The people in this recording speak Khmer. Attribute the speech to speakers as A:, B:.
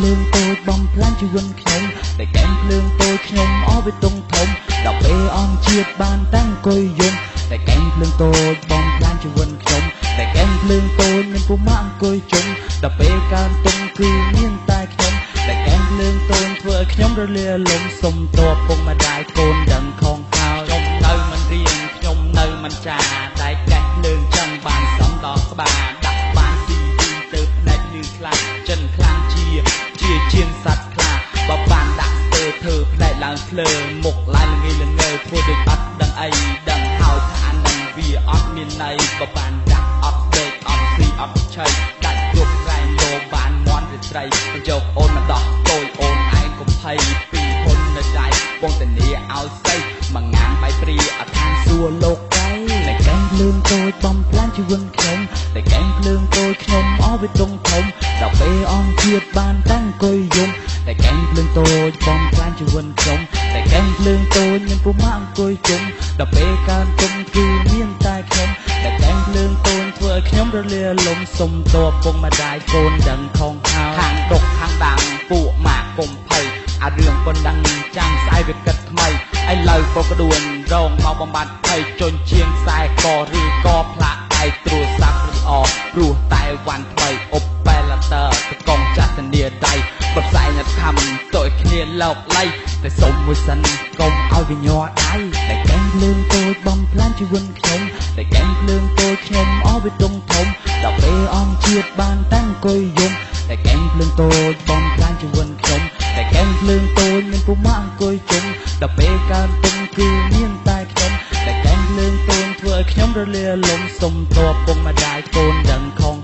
A: ភ្លើងតូចបំផ្លាញជីវិតខ្ញុំតែកែងភ្លើងតូចខ្ញុំអស់វាតុងធំដល់ពេលអង្គជាតិបានតាំងអង្គុយយំតែកែងភ្លើងតូចបំផ្លាញជីវិតខ្ញុំតែកែងភ្លើងតូចមានពុំមកអង្គុយជុំដល់ពេលកើនទុំគឺមានតែខ្ញុំតែកែងភ្លើងតូចធ្វើឲ្យខ្ញុំរលាលំសុំតបពុកម្ដាយកូនដឹងខងហើយខ្ញុំនៅមិនរៀងខ្ញុំនៅមិនចាតែកែងភ្លើងចឹងបានសំដល់ក្បាលដាក់បានស៊ីទីទៅផ្នែកលឺខ្លាំងចិនខ្លាំងជាជាសត្វខ្លាបើបានដាក់ស្ទើរធ្វើផ្នែកឡើងភ្លើមុខឡើងល្ងីល្ងើធ្វើដូចអត់ដឹងអីដឹងហើយថានឹងវាអត់មានន័យបើបានដាក់អត់ដេកអត់ស៊ីអត់ឆៃដាច់គ្រប់ក្រែងលោបានមន់រាត្រីយកអូនមកដោះតូចអូនឯងកុំភ័យពីហ៊ុននៅដៃបងតានីឲ្យស្អីមួយងាងបៃព្រាអត់ខាងសួរលោកកៃតែកែងភ្លើងតូចបំផ្លាញជីវិតខ្ញុំតែកែងភ្លើងតូចខ្ញុំអស់វាតុងធំដល់ពេលអង្គជាតិបានតាំងអង្គុយយំតែកែងភ្លើងតូចបំផ្លាញជីវិតខ្ញុំតែកែងភ្លើងតូចមានពុំមកអង្គុយជុំដល់ពេលកើនទុំគឺមានតែខ្ញុំតែកែងភ្លើងតូចធ្វើឲ្យខ្ញុំរលាលំសុំតបពុកម្ដាយកូនដឹងខងហើយខាងដុកខាងដាំងពួកម៉ាក់កុំភ័យអារឿងប៉ុណ្ណឹងចាំស្អែកវាគិតថ្មីឥឡូវក៏ក្ដួនរងមកបំបត្តិភ័យជន់ជាងខ្សែកឬក៏ផ្លាក់ឯទូរស័ព្ទឬអព្រោះតែវ៉ាន់ថ្មីអុបបែឡាទ័រទៅកងចាស់ធានាដៃបផ្សាយអ្នកខំតើគ្នាលោកលៃតែសុំមួយសិនកុំឲ្យវាញ័រដៃតែកែងភ្លើងតូចបំផ្លាញជីវិតខ្ញុំតែកែងភ្លើងតូចខ្ញុំអស់វាតុងធំដល់ពេលអង្គជាតិបានតាំងអង្គុយយំតែកែងភ្លើងតូចបំផ្លាញជីវិតខ្ញុំតែកែងភ្លើងតូចមានពុំមកអង្គុយជុំដល់ពេលកើនទុំគឺមានតែខ្ញុំតែកែងភ្លើងតូចធ្វើឲ្យខ្ញុំរលាលំសុំតបពុកម្ដាយកូនដឹងខង